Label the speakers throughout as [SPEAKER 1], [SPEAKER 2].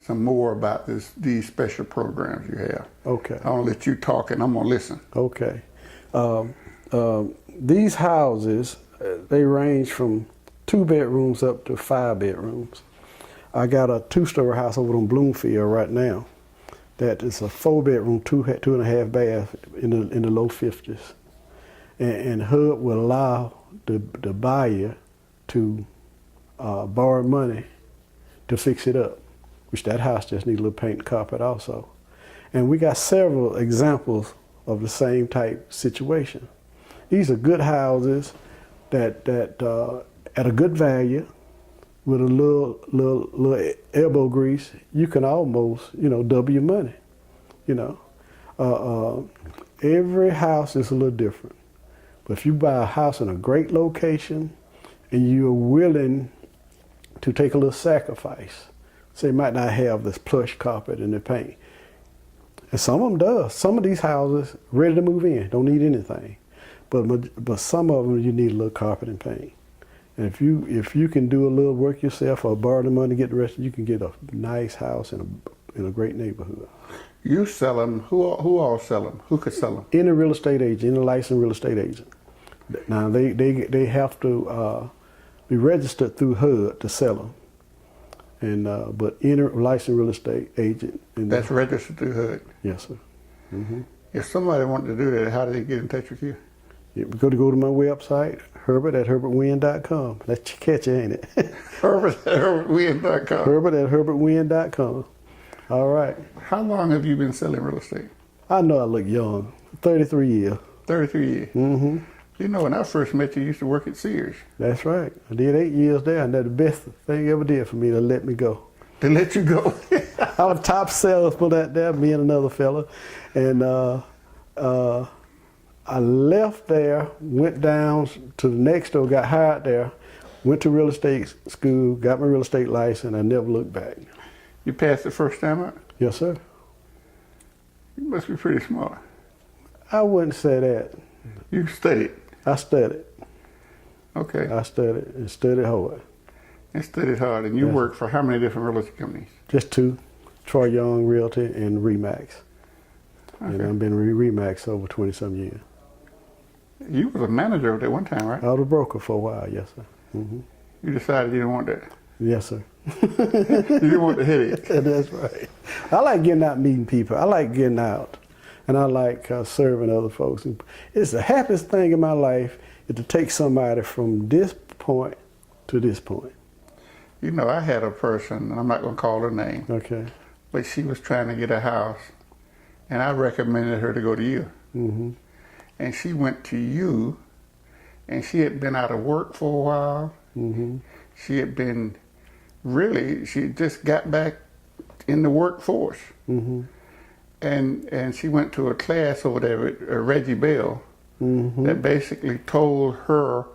[SPEAKER 1] some more about these special programs you have.
[SPEAKER 2] Okay.
[SPEAKER 1] I'm gonna let you talk and I'm gonna listen.
[SPEAKER 2] Okay. These houses, they range from 2 bedrooms up to 5 bedrooms. I got a 2-story house over on Bloomfield right now. That is a 4-bedroom, 2.5 bath in the low 50s. And HUD will allow the buyer to borrow money to fix it up, which that house just needs a little paint and carpet also. And we got several examples of the same type situation. These are good houses that at a good value, with a little elbow grease, you can almost, double your money. Every house is a little different. But if you buy a house in a great location and you're willing to take a little sacrifice, say you might not have this plush carpet and the paint. And some of them does. Some of these houses ready to move in, don't need anything. But some of them you need a little carpet and paint. And if you can do a little work yourself or borrow the money to get the rest, you can get a nice house in a great neighborhood.
[SPEAKER 1] You sell them. Who all sell them? Who could sell them?
[SPEAKER 2] Any real estate agent, any licensed real estate agent. Now they have to be registered through HUD to sell them. And but any licensed real estate agent.
[SPEAKER 1] That's registered through HUD.
[SPEAKER 2] Yes, sir. Mm-hmm.
[SPEAKER 1] If somebody wanted to do that, how do they get in touch with you?
[SPEAKER 2] You go to my website, Herbert@HerbertWynn.com. That's catchy, ain't it?
[SPEAKER 1] Herbert@HerbertWynn.com.
[SPEAKER 2] Herbert@HerbertWynn.com. All right.
[SPEAKER 1] How long have you been selling real estate?
[SPEAKER 2] I know I look young. 33 years.
[SPEAKER 1] 33 years.
[SPEAKER 2] Mm-hmm.
[SPEAKER 1] You know, when I first met you used to work at Sears.
[SPEAKER 2] That's right. I did 8 years there, and that's the best thing ever did for me, to let me go.
[SPEAKER 1] To let you go?
[SPEAKER 2] I was top salesman out there, me and another fella. And I left there, went down to the next store, got hired there, went to real estate school, got my real estate license, I never looked back.
[SPEAKER 1] You passed the first time out?
[SPEAKER 2] Yes, sir.
[SPEAKER 1] You must be pretty smart.
[SPEAKER 2] I wouldn't say that.
[SPEAKER 1] You studied?
[SPEAKER 2] I studied.
[SPEAKER 1] Okay.
[SPEAKER 2] I studied and studied hard.
[SPEAKER 1] And studied hard. And you worked for how many different real estate companies?
[SPEAKER 2] Just 2, Troy Young Realty and Remax. Okay. And I've been Remax over 20-some years.
[SPEAKER 1] You was a manager at one time, right?
[SPEAKER 2] I was a broker for a while, yes, sir. Mm-hmm.
[SPEAKER 1] You decided you didn't want that?
[SPEAKER 2] Yes, sir.
[SPEAKER 1] You didn't want the headache?
[SPEAKER 2] That's right. I like getting out and meeting people. I like getting out. And I like serving other folks. It's the happiest thing in my life is to take somebody from this point to this point.
[SPEAKER 1] You know, I had a person, and I'm not going to call her name.
[SPEAKER 2] Okay.
[SPEAKER 1] But she was trying to get a house, and I recommended her to go to you.
[SPEAKER 2] Mm-hmm.
[SPEAKER 1] And she went to you, and she had been out of work for a while.
[SPEAKER 2] Mm-hmm.
[SPEAKER 1] She had been she just got back in the workforce.
[SPEAKER 2] Mm-hmm.
[SPEAKER 1] And she went to a class over there with Reggie Bell
[SPEAKER 2] mm-hmm.
[SPEAKER 1] that basically told her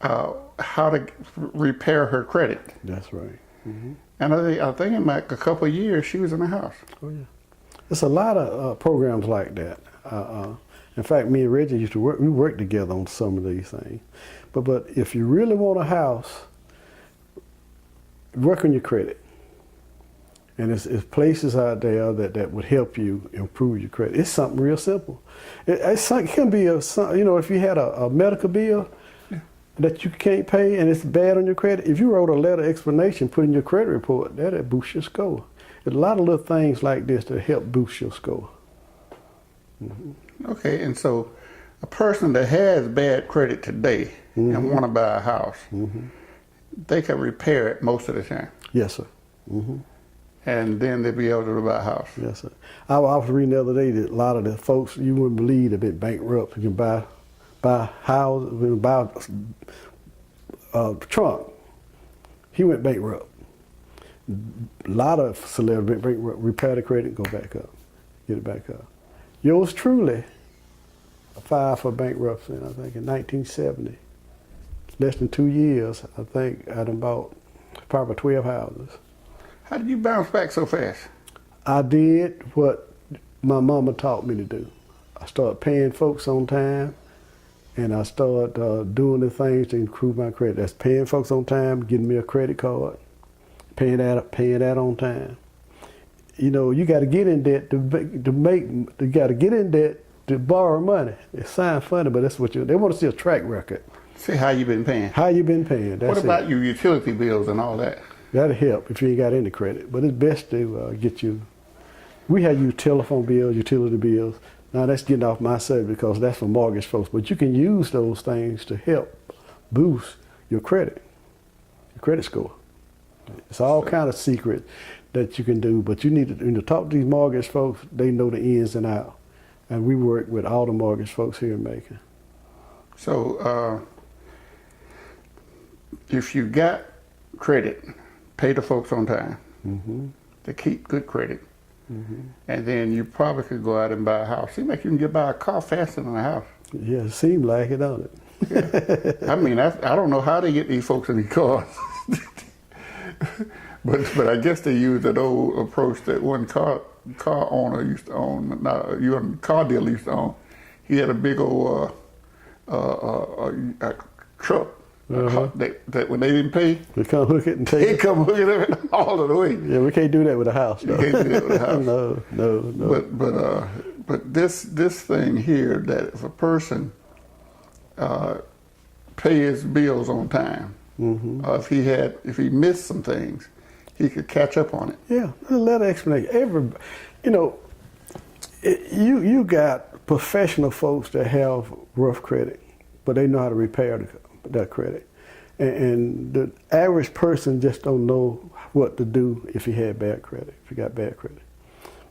[SPEAKER 1] how to repair her credit.
[SPEAKER 2] That's right. Mm-hmm.
[SPEAKER 1] And I think in like a couple of years, she was in the house.
[SPEAKER 2] Oh, yeah. There's a lot of programs like that. In fact, me and Reggie used to work. We worked together on some of these things. But if you really want a house, work on your credit. And it's places out there that would help you improve your credit. It's something real simple. It can be if you had a medical bill that you can't pay and it's bad on your credit, if you wrote a letter explanation, put in your credit report, that'll boost your score. There's a lot of little things like this that help boost your score. Mm-hmm.
[SPEAKER 1] Okay, and so a person that has bad credit today
[SPEAKER 2] mm-hmm.
[SPEAKER 1] and want to buy a house,
[SPEAKER 2] mm-hmm.
[SPEAKER 1] they can repair it most of the time.
[SPEAKER 2] Yes, sir. Mm-hmm.
[SPEAKER 1] And then they'll be able to buy a house.
[SPEAKER 2] Yes, sir. I was reading the other day that a lot of the folks you wouldn't believe have been bankrupt. You can buy houses, buy Trump. He went bankrupt. A lot of celebrities went bankrupt, repair the credit, go back up, get it back up. Yours truly filed for bankruptcy, I think, in 1970. Less than 2 years, I think I done bought probably 12 houses.
[SPEAKER 1] How did you bounce back so fast?
[SPEAKER 2] I did what my mama taught me to do. I started paying folks on time, and I started doing the things to improve my credit. That's paying folks on time, getting me a credit card, paying that on time. you know, you got to get in debt you got to get in debt to borrow money. It sounds funny, but that's what they want to see a track record.
[SPEAKER 1] See how you been paying.
[SPEAKER 2] How you been paying? That's
[SPEAKER 1] What about your utility bills and all that?
[SPEAKER 2] That'll help if you ain't got any credit. But it's best to get you. We have you telephone bills, utility bills. Now that's getting off my subject because that's for mortgage folks. But you can use those things to help boost your credit score. It's all kind of secret that you can do. But you need to talk to these mortgage folks. They know the ins and outs. And we work with all the mortgage folks here in Macon.
[SPEAKER 1] So if you got credit, pay the folks on time.
[SPEAKER 2] Mm-hmm.
[SPEAKER 1] To keep good credit.
[SPEAKER 2] Mm-hmm.
[SPEAKER 1] And then you probably could go out and buy a house. Seems like you can buy a car faster than a house.
[SPEAKER 2] Yeah, it seems like it, don't it?
[SPEAKER 1] Yeah. I mean, I don't know how they get these folks in these cars. but I guess they use that old approach that one car owner used to own, car dealer used to own. He had a big old truck.
[SPEAKER 2] Uh-huh.
[SPEAKER 1] That when they didn't pay,
[SPEAKER 2] We come hook it and take
[SPEAKER 1] they
[SPEAKER 2] it.
[SPEAKER 1] come hooking it all of the way.
[SPEAKER 2] Yeah, we can't do that with a house, though.
[SPEAKER 1] You can't do that with a house.
[SPEAKER 2] No.
[SPEAKER 1] But this thing here, that if a person pay his bills on time,
[SPEAKER 2] Mm-hmm.
[SPEAKER 1] if he missed some things, he could catch up on it.
[SPEAKER 2] Yeah, a letter explanation. You got professional folks that have rough credit, but they know how to repair that credit. And the average person just don't know what to do if he had bad credit, if he got bad credit.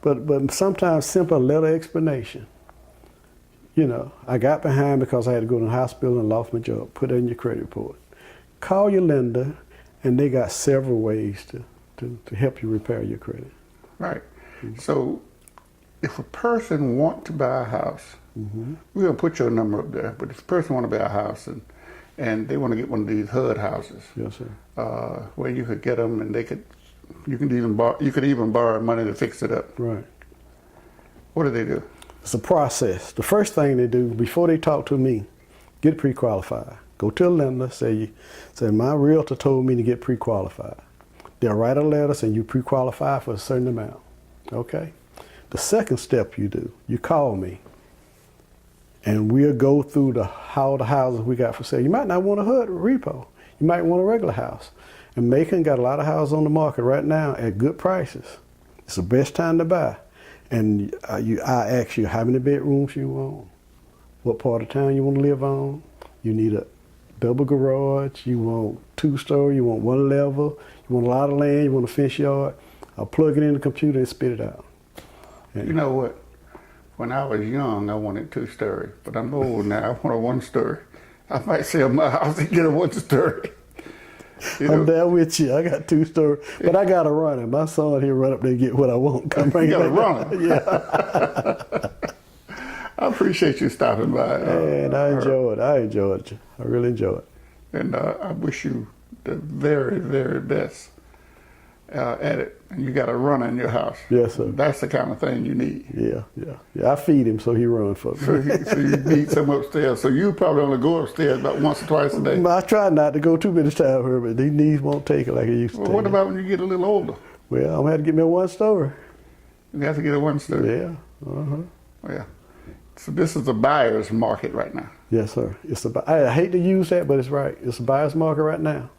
[SPEAKER 2] But sometimes simple letter explanation. You know, I got behind because I had to go to the hospital and lost my job. Put it in your credit report. Call your lender, and they got several ways to help you repair your credit.
[SPEAKER 1] Right. Mm-hmm. So if a person want to buy a house,
[SPEAKER 2] Mm-hmm.
[SPEAKER 1] we're going to put your number up there, but if a person want to buy a house and they want to get one of these HUD houses,
[SPEAKER 2] Yes, sir.
[SPEAKER 1] where you could get them and you could even borrow money to fix it up.
[SPEAKER 2] Right.
[SPEAKER 1] What do they do?
[SPEAKER 2] It's a process. The first thing they do before they talk to me, get pre-qualified. Go to a lender, say my realtor told me to get pre-qualified. They'll write a letter saying you pre-qualify for a certain amount. Okay? The second step you do, you call me. And we'll go through all the houses we got for sale. You might not want a HUD repo. You might want a regular house. And Macon got a lot of houses on the market right now at good prices. It's the best time to buy. And I ask you how many bedrooms you want, what part of town you want to live on. You need a double garage, you want 2-story, you want 1 level, you want a lot of land, you want a fence yard. I'll plug it in the computer and spit it out. And
[SPEAKER 1] You know what? When I was young, I wanted 2-story, but I'm old now. I want a 1-story. I might sell my house and get a 1-story.
[SPEAKER 2] I'm down with you. I got 2-story, but I got to run it. My son, he'll run up there and get what I want. Come bring
[SPEAKER 1] You
[SPEAKER 2] it
[SPEAKER 1] got to
[SPEAKER 2] back.
[SPEAKER 1] run it.
[SPEAKER 2] Yeah.
[SPEAKER 1] I appreciate you stopping by.
[SPEAKER 2] And I enjoyed it. I really enjoyed it.
[SPEAKER 1] And I wish you the very, very best at it. And you got a runner in your house.
[SPEAKER 2] Yes, sir.
[SPEAKER 1] That's the kind of thing you need.
[SPEAKER 2] Yeah. I feed him, so he runs for me.
[SPEAKER 1] So you need some upstairs. So you probably only go upstairs about once or twice a day.
[SPEAKER 2] I try not to go too many times, Herbert. These knees won't take it like it used to.
[SPEAKER 1] Well, what about when you get a little older?
[SPEAKER 2] Well, I'm gonna have to get me a 1-story.
[SPEAKER 1] You have to get a 1-story.
[SPEAKER 2] Yeah. Uh-huh.
[SPEAKER 1] Yeah. So this is the buyer's market right now.
[SPEAKER 2] Yes, sir. I hate to use that, but it's right. It's a buyer's market right now.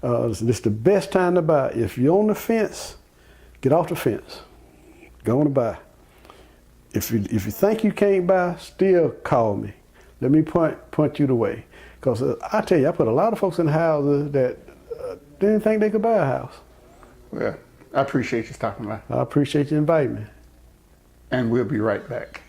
[SPEAKER 2] It's the best time to buy. If you're on the fence, get off the fence. Go on and buy. If you think you can't buy, still call me. Let me point you the way. Because I tell you, I put a lot of folks in houses that didn't think they could buy a house.
[SPEAKER 1] Well, I appreciate you stopping by.
[SPEAKER 2] I appreciate you inviting me.
[SPEAKER 1] And we'll be right back.